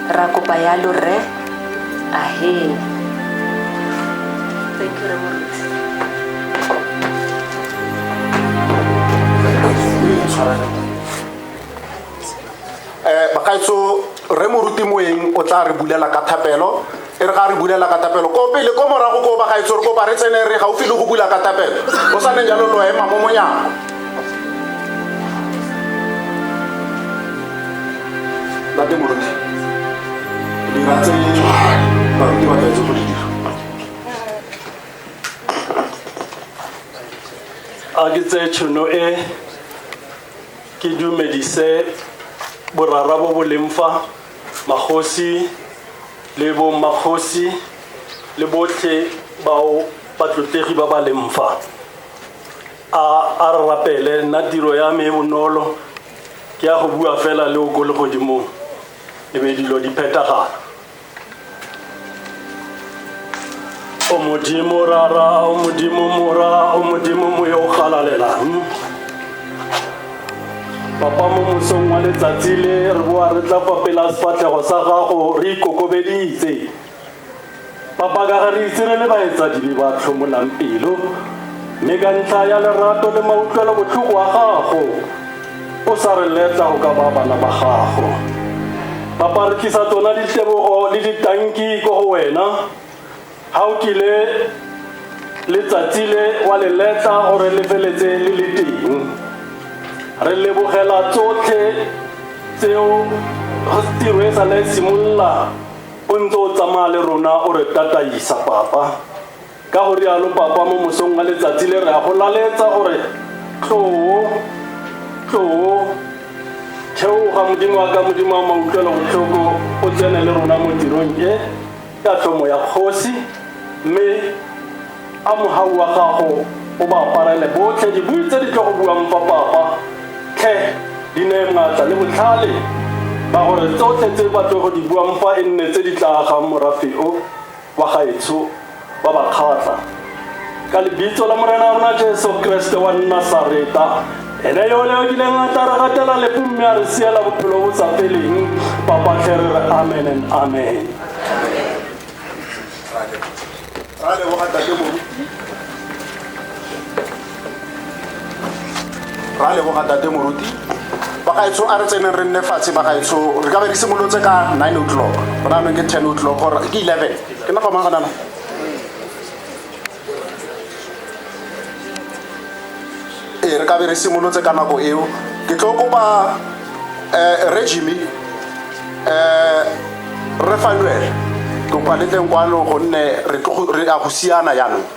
Ra kopa yalo rre. Ahe. Thank you, Remoruti. Bakaitso Remoruti moeng o tla re bulela ka thapelo e re ga re bulela ka thapelo ko pele ko morago ko bakaitso re ko ba re tsene re gaufi le go bula ka thapelo o sa neng jalo lo ema mo monyako Ntate Moruti dira tse baruti ba tlaetse go di dira a ke tse tšhono e ke dumedise borara bo bolemfa magosi le bo magosi le botlhe bao batlotegi ba ba lemfa a re rapele nna tiro ya me bonolo ke ya go bua fela le o go le godimo e be dilo di phetagala o modimo rara o modimo mora o modimo mo yo galalelang papa mo mosong wa letsatsi le re boa re tla papela sefatlhego sa gago re ikokobeditse papa ka ga re itse re le baetsadi ba tlhomolang pelo mme ka ntlha ya lerato le mautlwelo botlhoko wa gago o sa re letla go ka ba bana ba gago papa re tlisa tsona ditebogo le ditanki ko go wena ga o kile letsatsi le wa le letla gore le feletse le le teng re lebogela tsotlhe tseo tiro e sa le simolola o ntse o tsamaya le rona o re tataisa papa ka go rialo papa mo mosong wa letsatsi le re a go laletsa gore tloo theoga modimo wa ka modimo wa mautlwelo botlhoko o tsene le rona mo tirong e ka tlhomo ya kgosi mme a mogau wa gago o ba aparele botlhe dibui tse di tlo go buang fa papa di ne maatla le botlhale ba gore tsotlhe tse ba tlo go di buang fa e nne tse di tla agang morafe o wa gaetsho ba ba kgatla ka lebitso la morena wa rona Jesu Kriste wa Nasareta ene yo le o kileng a tla re gatela lepo mme a re siela bophelo bo sa feleng papa tlhe re re amen and amen ra leboga Ntate Moruti ra leboga Ntate Moruti bagaetsho a re tseneng re nne fatshe bagaetsho re ka be di simolotse ka 9 o'clock gona anong ke 10 o'clock gore ke 11 ke nako mang ganana re ka be re simolotse ka nako eo ke tlo kopa regime re fanuele kopa le teng kwano gonne re a go siana yaanong